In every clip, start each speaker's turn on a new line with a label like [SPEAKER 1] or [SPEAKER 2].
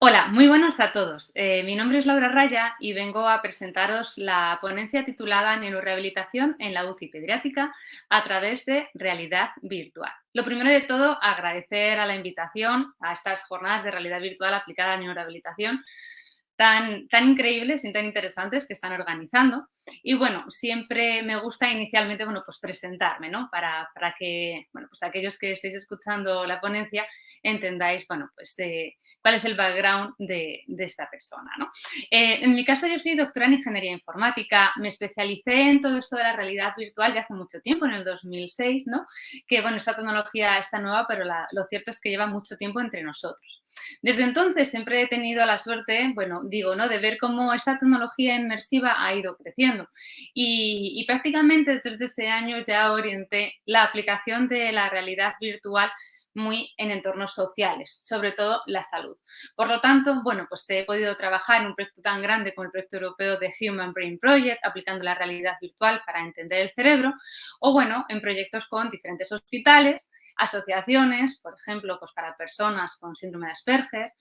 [SPEAKER 1] Hola, muy buenas a todos. Mi nombre es Laura Raya y vengo a presentaros la ponencia titulada Neurorehabilitación en la UCI pediátrica a través de realidad virtual. Lo primero de todo, agradecer a la invitación a estas jornadas de realidad virtual aplicada a neurorehabilitación tan increíbles y tan interesantes que están organizando. Y bueno, siempre me gusta inicialmente, bueno, pues presentarme, ¿no? Para que, bueno, pues aquellos que estéis escuchando la ponencia entendáis, bueno, pues cuál es el background de esta persona, ¿no? En mi caso, yo soy doctora en Ingeniería Informática, me especialicé en todo esto de la realidad virtual ya hace mucho tiempo, en el 2006, ¿no? Que, bueno, esta tecnología está nueva, pero lo cierto es que lleva mucho tiempo entre nosotros. Desde entonces siempre he tenido la suerte, bueno, digo, ¿no?, de ver cómo esta tecnología inmersiva ha ido creciendo y prácticamente desde ese año ya orienté la aplicación de la realidad virtual muy en entornos sociales, sobre todo la salud. Por lo tanto, bueno, pues he podido trabajar en un proyecto tan grande como el proyecto europeo de Human Brain Project, aplicando la realidad virtual para entender el cerebro, o bueno, en proyectos con diferentes hospitales, asociaciones, por ejemplo, pues para personas con síndrome de Asperger,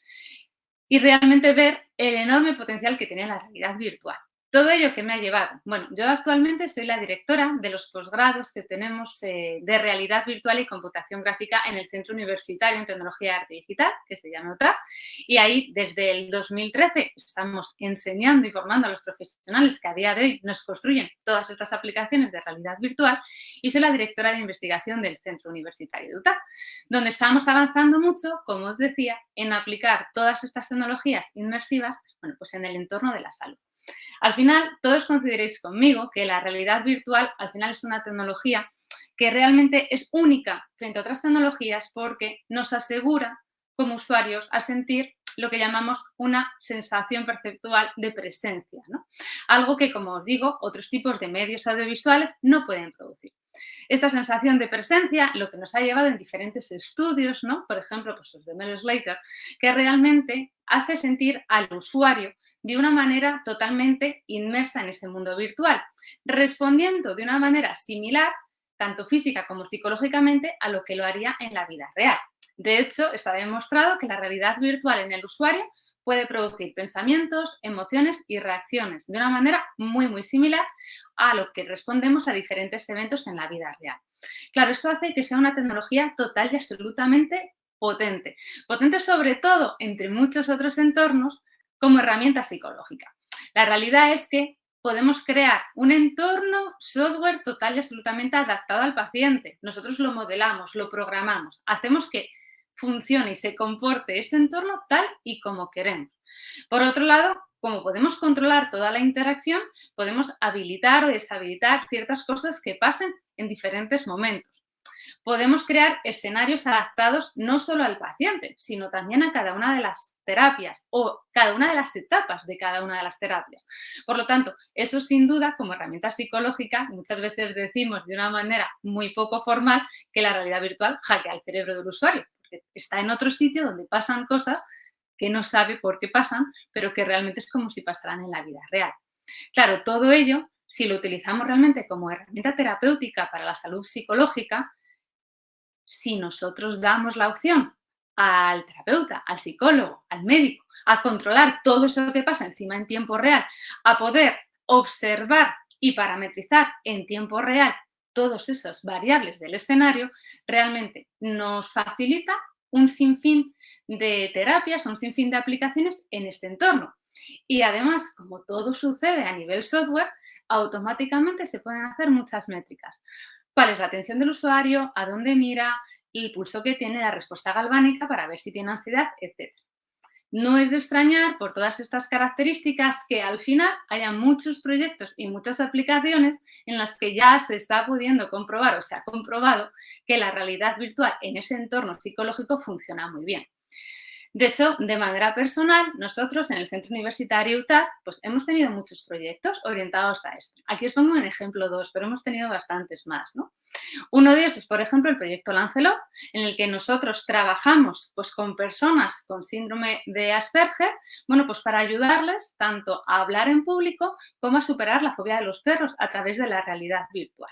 [SPEAKER 1] y realmente ver el enorme potencial que tiene la realidad virtual. ¿Todo ello qué me ha llevado? Bueno, yo actualmente soy la directora de los posgrados que tenemos de realidad virtual y computación gráfica en el Centro Universitario en Tecnología de Arte Digital, que se llama OTAD, y ahí desde el 2013 estamos enseñando y formando a los profesionales que a día de hoy nos construyen todas estas aplicaciones de realidad virtual, y soy la directora de investigación del Centro Universitario de UTAD, donde estamos avanzando mucho, como os decía, en aplicar todas estas tecnologías inmersivas, bueno, pues en el entorno de la salud. Al final, todos coincidiréis conmigo que la realidad virtual al final es una tecnología que realmente es única frente a otras tecnologías porque nos asegura como usuarios a sentir lo que llamamos una sensación perceptual de presencia, ¿no? Algo que, como os digo, otros tipos de medios audiovisuales no pueden producir. Esta sensación de presencia, lo que nos ha llevado en diferentes estudios, ¿no? Por ejemplo, pues los de Mel Slater, que realmente hace sentir al usuario de una manera totalmente inmersa en ese mundo virtual, respondiendo de una manera similar, tanto física como psicológicamente, a lo que lo haría en la vida real. De hecho, está demostrado que la realidad virtual en el usuario puede producir pensamientos, emociones y reacciones de una manera muy similar a lo que respondemos a diferentes eventos en la vida real. Claro, esto hace que sea una tecnología total y absolutamente potente. Potente sobre todo entre muchos otros entornos como herramienta psicológica. La realidad es que podemos crear un entorno software total y absolutamente adaptado al paciente. Nosotros lo modelamos, lo programamos, hacemos que funcione y se comporte ese entorno tal y como queremos. Por otro lado, como podemos controlar toda la interacción, podemos habilitar o deshabilitar ciertas cosas que pasen en diferentes momentos. Podemos crear escenarios adaptados no solo al paciente, sino también a cada una de las terapias o cada una de las etapas de cada una de las terapias. Por lo tanto, eso sin duda, como herramienta psicológica, muchas veces decimos de una manera muy poco formal que la realidad virtual hackea el cerebro del usuario, porque está en otro sitio donde pasan cosas que no sabe por qué pasan, pero que realmente es como si pasaran en la vida real. Claro, todo ello, si lo utilizamos realmente como herramienta terapéutica para la salud psicológica, si nosotros damos la opción al terapeuta, al psicólogo, al médico, a controlar todo eso que pasa encima en tiempo real, a poder observar y parametrizar en tiempo real todas esas variables del escenario, realmente nos facilita un sinfín de terapias, un sinfín de aplicaciones en este entorno. Y además, como todo sucede a nivel software, automáticamente se pueden hacer muchas métricas. ¿Cuál es la atención del usuario? ¿A dónde mira? El pulso que tiene, la respuesta galvánica para ver si tiene ansiedad, etcétera. No es de extrañar, por todas estas características, que al final haya muchos proyectos y muchas aplicaciones en las que ya se está pudiendo comprobar o se ha comprobado que la realidad virtual en ese entorno psicológico funciona muy bien. De hecho, de manera personal, nosotros en el Centro Universitario UTAD, pues hemos tenido muchos proyectos orientados a esto. Aquí os pongo un ejemplo dos, pero hemos tenido bastantes más, ¿no? Uno de ellos es, por ejemplo, el proyecto Lancelot, en el que nosotros trabajamos pues, con personas con síndrome de Asperger, bueno, pues para ayudarles tanto a hablar en público como a superar la fobia de los perros a través de la realidad virtual.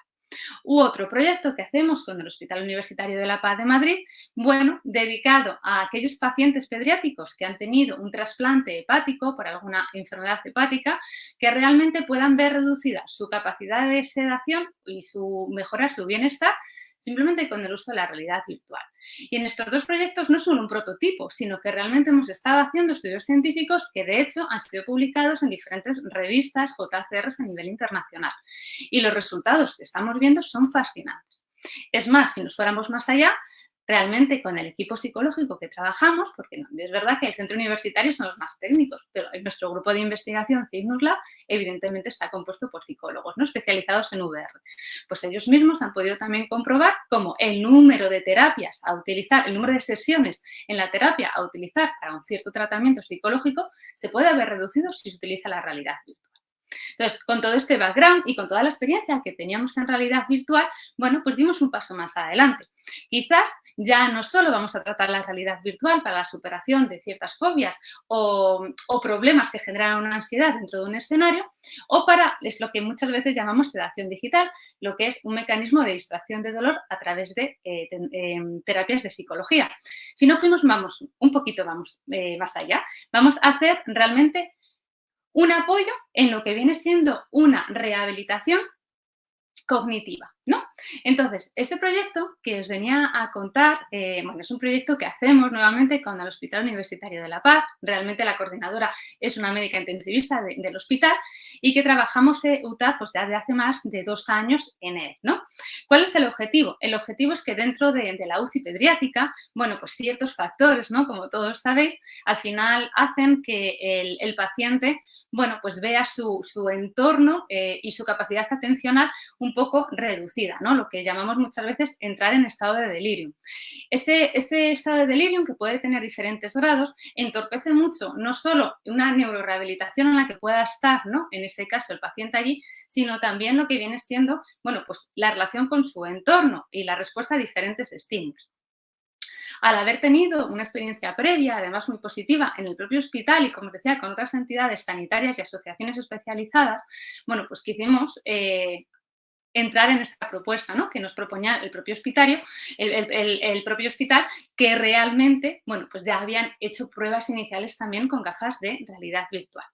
[SPEAKER 1] U otro proyecto que hacemos con el Hospital Universitario de la Paz de Madrid, bueno, dedicado a aquellos pacientes pediátricos que han tenido un trasplante hepático por alguna enfermedad hepática, que realmente puedan ver reducida su capacidad de sedación y mejorar su bienestar simplemente con el uso de la realidad virtual. Y en estos dos proyectos no son un prototipo, sino que realmente hemos estado haciendo estudios científicos que de hecho han sido publicados en diferentes revistas JCRs a nivel internacional. Y los resultados que estamos viendo son fascinantes. Es más, si nos fuéramos más allá, realmente con el equipo psicológico que trabajamos, porque no, es verdad que el centro universitario son los más técnicos, pero en nuestro grupo de investigación Cygnus Lab evidentemente está compuesto por psicólogos, ¿no?, especializados en VR. Pues ellos mismos han podido también comprobar cómo el número de terapias a utilizar, el número de sesiones en la terapia a utilizar para un cierto tratamiento psicológico se puede haber reducido si se utiliza la realidad virtual. Entonces, con todo este background y con toda la experiencia que teníamos en realidad virtual, bueno, pues dimos un paso más adelante. Quizás ya no solo vamos a tratar la realidad virtual para la superación de ciertas fobias o problemas que generan una ansiedad dentro de un escenario, o para, es lo que muchas veces llamamos sedación digital, lo que es un mecanismo de distracción de dolor a través de terapias de psicología. Si no fuimos, vamos, un poquito más allá, vamos a hacer realmente un apoyo en lo que viene siendo una rehabilitación cognitiva, ¿no? Entonces, este proyecto que os venía a contar, bueno, es un proyecto que hacemos nuevamente con el Hospital Universitario de la Paz. Realmente la coordinadora es una médica intensivista del hospital y que trabajamos UTAD pues ya de hace más de 2 años en él, ¿no? ¿Cuál es el objetivo? El objetivo es que dentro de la UCI pediátrica, bueno, pues ciertos factores, ¿no?, como todos sabéis, al final hacen que el paciente, bueno, pues vea su entorno y su capacidad atencional un poco reducida, ¿no?, lo que llamamos muchas veces entrar en estado de delirio. Ese estado de delirium, que puede tener diferentes grados, entorpece mucho no solo una neurorehabilitación en la que pueda estar, ¿no?, en ese caso el paciente allí, sino también lo que viene siendo, bueno, pues la relación con su entorno y la respuesta a diferentes estímulos. Al haber tenido una experiencia previa, además muy positiva, en el propio hospital y, como os decía, con otras entidades sanitarias y asociaciones especializadas, bueno, pues quisimos entrar en esta propuesta, ¿no?, que nos proponía el propio hospital, el propio hospital, que realmente, bueno, pues ya habían hecho pruebas iniciales también con gafas de realidad virtual.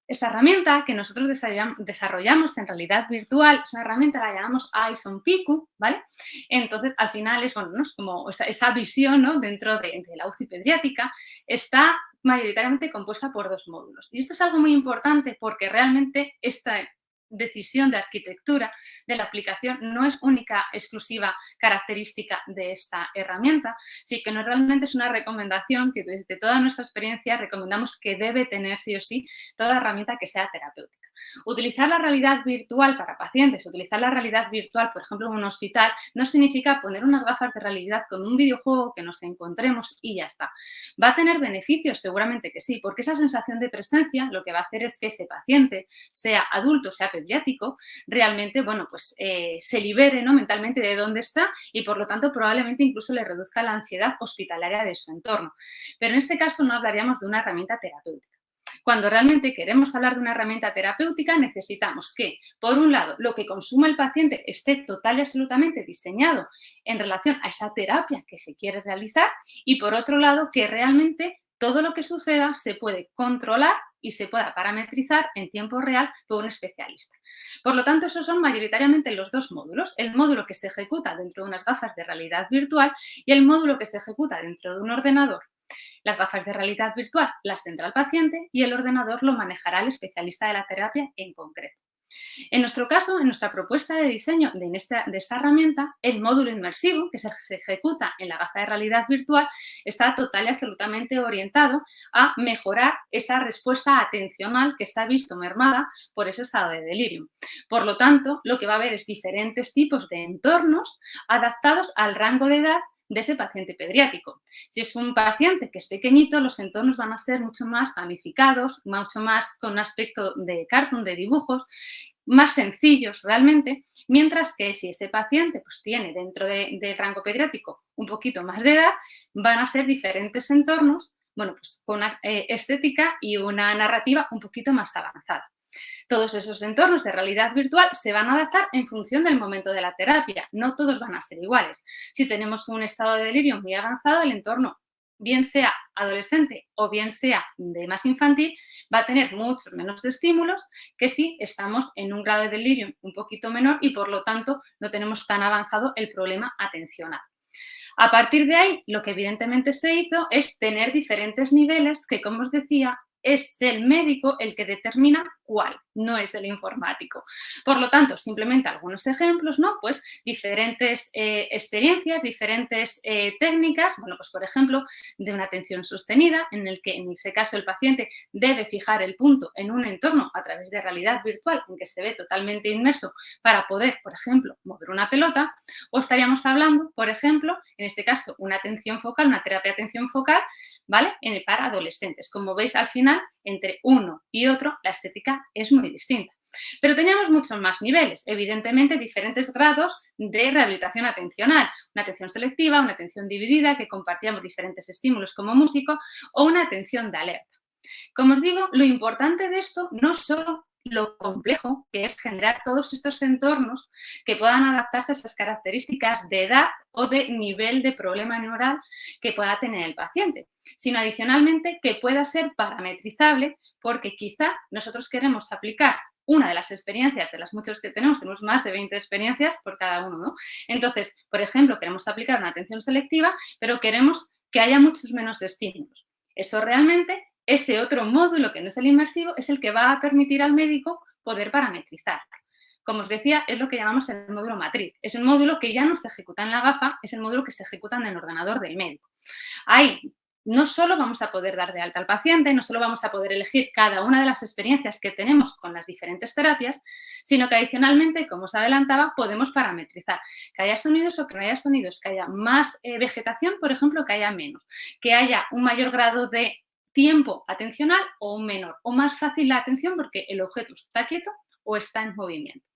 [SPEAKER 1] Esta herramienta que nosotros desarrollamos en realidad virtual es una herramienta, la llamamos Eyes on Picu, ¿vale? Entonces, al final es, bueno, ¿no?, es como esa visión, ¿no?, dentro de la UCI pediátrica, está mayoritariamente compuesta por 2 módulos. Y esto es algo muy importante porque realmente esta decisión de arquitectura de la aplicación no es única, exclusiva característica de esta herramienta, sí que no realmente es una recomendación que desde toda nuestra experiencia recomendamos que debe tener sí o sí toda herramienta que sea terapéutica. Utilizar la realidad virtual para pacientes, utilizar la realidad virtual, por ejemplo, en un hospital, no significa poner unas gafas de realidad con un videojuego que nos encontremos y ya está. ¿Va a tener beneficios? Seguramente que sí, porque esa sensación de presencia lo que va a hacer es que ese paciente, sea adulto, sea pediátrico, realmente, bueno, pues se libere, ¿no?, mentalmente de dónde está y, por lo tanto, probablemente incluso le reduzca la ansiedad hospitalaria de su entorno. Pero en este caso no hablaríamos de una herramienta terapéutica. Cuando realmente queremos hablar de una herramienta terapéutica, necesitamos que, por un lado, lo que consuma el paciente esté total y absolutamente diseñado en relación a esa terapia que se quiere realizar y, por otro lado, que realmente todo lo que suceda se puede controlar y se pueda parametrizar en tiempo real por un especialista. Por lo tanto, esos son mayoritariamente los 2 módulos, el módulo que se ejecuta dentro de unas gafas de realidad virtual y el módulo que se ejecuta dentro de un ordenador. Las gafas de realidad virtual las tendrá el paciente y el ordenador lo manejará el especialista de la terapia en concreto. En nuestro caso, en nuestra propuesta de diseño de esta herramienta, el módulo inmersivo que se ejecuta en la gafa de realidad virtual está total y absolutamente orientado a mejorar esa respuesta atencional que se ha visto mermada por ese estado de delirio. Por lo tanto, lo que va a haber es diferentes tipos de entornos adaptados al rango de edad de ese paciente pediátrico. Si es un paciente que es pequeñito, los entornos van a ser mucho más gamificados, mucho más con un aspecto de cartoon, de dibujos, más sencillos realmente, mientras que si ese paciente pues, tiene dentro del rango pediátrico un poquito más de edad, van a ser diferentes entornos, bueno, pues con una estética y una narrativa un poquito más avanzada. Todos esos entornos de realidad virtual se van a adaptar en función del momento de la terapia, no todos van a ser iguales. Si tenemos un estado de delirio muy avanzado, el entorno, bien sea adolescente o bien sea de más infantil, va a tener muchos menos estímulos que si estamos en un grado de delirio un poquito menor y por lo tanto no tenemos tan avanzado el problema atencional. A partir de ahí, lo que evidentemente se hizo es tener diferentes niveles que, como os decía, es el médico el que determina cuál, no es el informático. Por lo tanto, simplemente algunos ejemplos, ¿no? Pues diferentes experiencias, diferentes técnicas, bueno, pues por ejemplo, de una atención sostenida, en el que en ese caso el paciente debe fijar el punto en un entorno a través de realidad virtual en que se ve totalmente inmerso para poder, por ejemplo, mover una pelota, o estaríamos hablando, por ejemplo, en este caso, una atención focal, una terapia de atención focal, ¿vale? Para adolescentes. Como veis, al final, entre uno y otro, la estética es muy distinta. Pero teníamos muchos más niveles, evidentemente diferentes grados de rehabilitación atencional, una atención selectiva, una atención dividida, que compartíamos diferentes estímulos como músico, o una atención de alerta. Como os digo, lo importante de esto no es solo lo complejo que es generar todos estos entornos que puedan adaptarse a esas características de edad o de nivel de problema neural que pueda tener el paciente, sino adicionalmente que pueda ser parametrizable porque quizá nosotros queremos aplicar una de las experiencias, de las muchas que tenemos más de 20 experiencias por cada uno, ¿no? Entonces, por ejemplo, queremos aplicar una atención selectiva, pero queremos que haya muchos menos estímulos. Eso realmente, ese otro módulo que no es el inmersivo, es el que va a permitir al médico poder parametrizar. Como os decía, es lo que llamamos el módulo matriz. Es un módulo que ya no se ejecuta en la gafa, es el módulo que se ejecuta en el ordenador del médico. Ahí no solo vamos a poder dar de alta al paciente, no solo vamos a poder elegir cada una de las experiencias que tenemos con las diferentes terapias, sino que adicionalmente, como os adelantaba, podemos parametrizar que haya sonidos o que no haya sonidos, que haya más vegetación, por ejemplo, que haya menos, que haya un mayor grado de tiempo atencional o un menor, o más fácil la atención porque el objeto está quieto o está en movimiento.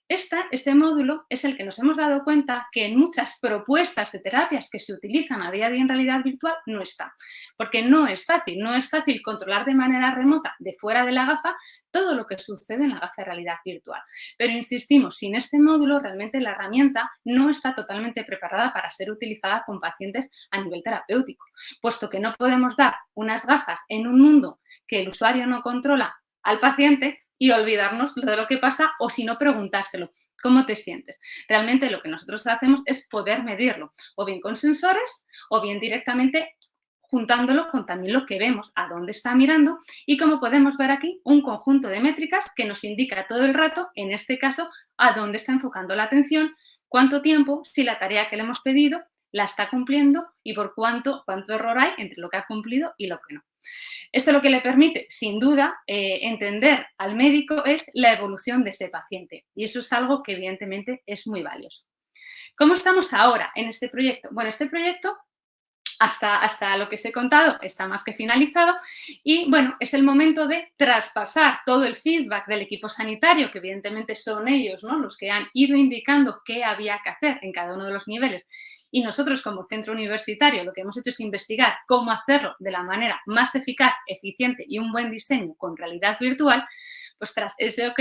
[SPEAKER 1] Este módulo es el que nos hemos dado cuenta que en muchas propuestas de terapias que se utilizan a día de hoy en realidad virtual no está, porque no es fácil controlar de manera remota, de fuera de la gafa, todo lo que sucede en la gafa de realidad virtual. Pero insistimos, sin este módulo realmente la herramienta no está totalmente preparada para ser utilizada con pacientes a nivel terapéutico, puesto que no podemos dar unas gafas en un mundo que el usuario no controla al paciente y olvidarnos de lo que pasa o si no preguntárselo. ¿Cómo te sientes? Realmente lo que nosotros hacemos es poder medirlo, o bien con sensores o bien directamente juntándolo con también lo que vemos, a dónde está mirando y como podemos ver aquí, un conjunto de métricas que nos indica todo el rato, en este caso, a dónde está enfocando la atención, cuánto tiempo, si la tarea que le hemos pedido la está cumpliendo y por cuánto error hay entre lo que ha cumplido y lo que no. Esto lo que le permite, sin duda, entender al médico es la evolución de ese paciente y eso es algo que evidentemente es muy valioso. ¿Cómo estamos ahora en este proyecto? Bueno, este proyecto hasta lo que os he contado está más que finalizado y bueno, es el momento de traspasar todo el feedback del equipo sanitario, que evidentemente son ellos, ¿no?, los que han ido indicando qué había que hacer en cada uno de los niveles. Y nosotros como centro universitario lo que hemos hecho es investigar cómo hacerlo de la manera más eficaz, eficiente y un buen diseño con realidad virtual. Pues tras ese OK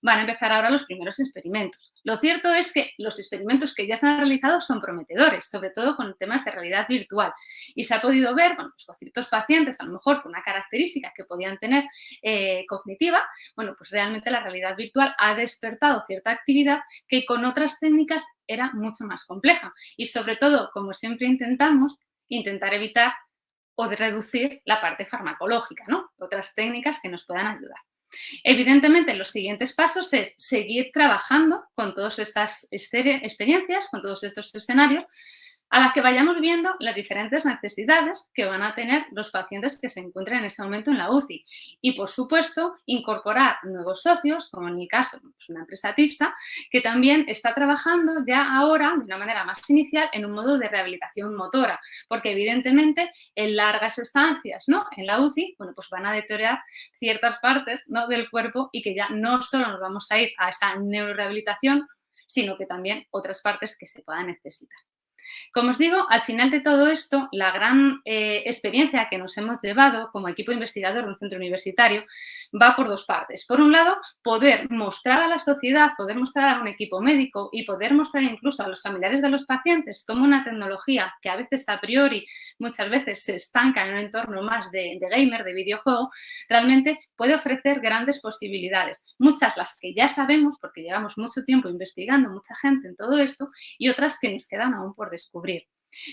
[SPEAKER 1] van a empezar ahora los primeros experimentos. Lo cierto es que los experimentos que ya se han realizado son prometedores, sobre todo con temas de realidad virtual. Y se ha podido ver, bueno, pues con ciertos pacientes, a lo mejor con una característica que podían tener cognitiva, bueno, pues realmente la realidad virtual ha despertado cierta actividad que con otras técnicas era mucho más compleja. Y sobre todo, como siempre intentamos, intentar evitar o de reducir la parte farmacológica, ¿no? Otras técnicas que nos puedan ayudar. Evidentemente, los siguientes pasos es seguir trabajando con todas estas experiencias, con todos estos escenarios, a las que vayamos viendo las diferentes necesidades que van a tener los pacientes que se encuentran en ese momento en la UCI. Y, por supuesto, incorporar nuevos socios, como en mi caso, pues una empresa TIPSA, que también está trabajando ya ahora, de una manera más inicial, en un modo de rehabilitación motora, porque evidentemente en largas estancias, ¿no?, en la UCI, bueno, pues van a deteriorar ciertas partes, ¿no?, del cuerpo y que ya no solo nos vamos a ir a esa neurorehabilitación, sino que también otras partes que se puedan necesitar. Como os digo, al final de todo esto, la gran experiencia que nos hemos llevado como equipo investigador de un centro universitario va por dos partes. Por un lado, poder mostrar a la sociedad, poder mostrar a un equipo médico y poder mostrar incluso a los familiares de los pacientes cómo una tecnología que a veces a priori muchas veces se estanca en un entorno más de gamer, de videojuego, realmente puede ofrecer grandes posibilidades. Muchas las que ya sabemos porque llevamos mucho tiempo investigando, mucha gente en todo esto, y otras que nos quedan aún por descubrir.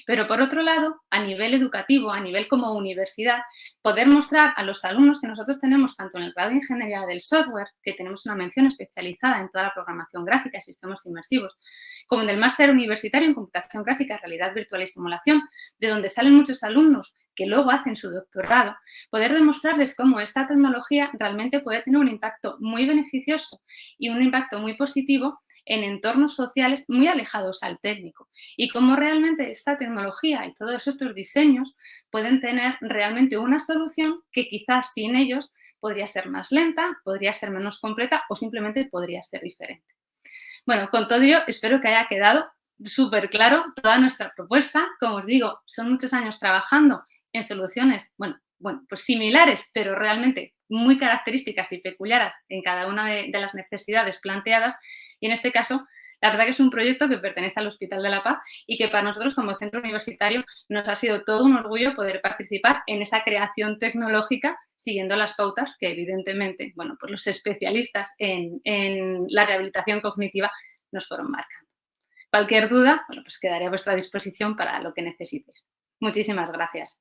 [SPEAKER 1] Pero por otro lado, a nivel educativo, a nivel como universidad, poder mostrar a los alumnos que nosotros tenemos, tanto en el grado de Ingeniería del Software, que tenemos una mención especializada en toda la programación gráfica y sistemas inmersivos, como en el máster universitario en Computación Gráfica, Realidad Virtual y Simulación, de donde salen muchos alumnos que luego hacen su doctorado, poder demostrarles cómo esta tecnología realmente puede tener un impacto muy beneficioso y un impacto muy positivo en entornos sociales muy alejados al técnico y cómo realmente esta tecnología y todos estos diseños pueden tener realmente una solución que quizás sin ellos podría ser más lenta, podría ser menos completa o simplemente podría ser diferente. Bueno, con todo ello, espero que haya quedado súper claro toda nuestra propuesta. Como os digo, son muchos años trabajando en soluciones, pues similares, pero realmente muy características y peculiares en cada una de las necesidades planteadas. Y en este caso, la verdad que es un proyecto que pertenece al Hospital de la Paz y que para nosotros como centro universitario nos ha sido todo un orgullo poder participar en esa creación tecnológica siguiendo las pautas que evidentemente, pues los especialistas en la rehabilitación cognitiva nos fueron marcando. Cualquier duda, pues quedaré a vuestra disposición para lo que necesites. Muchísimas gracias.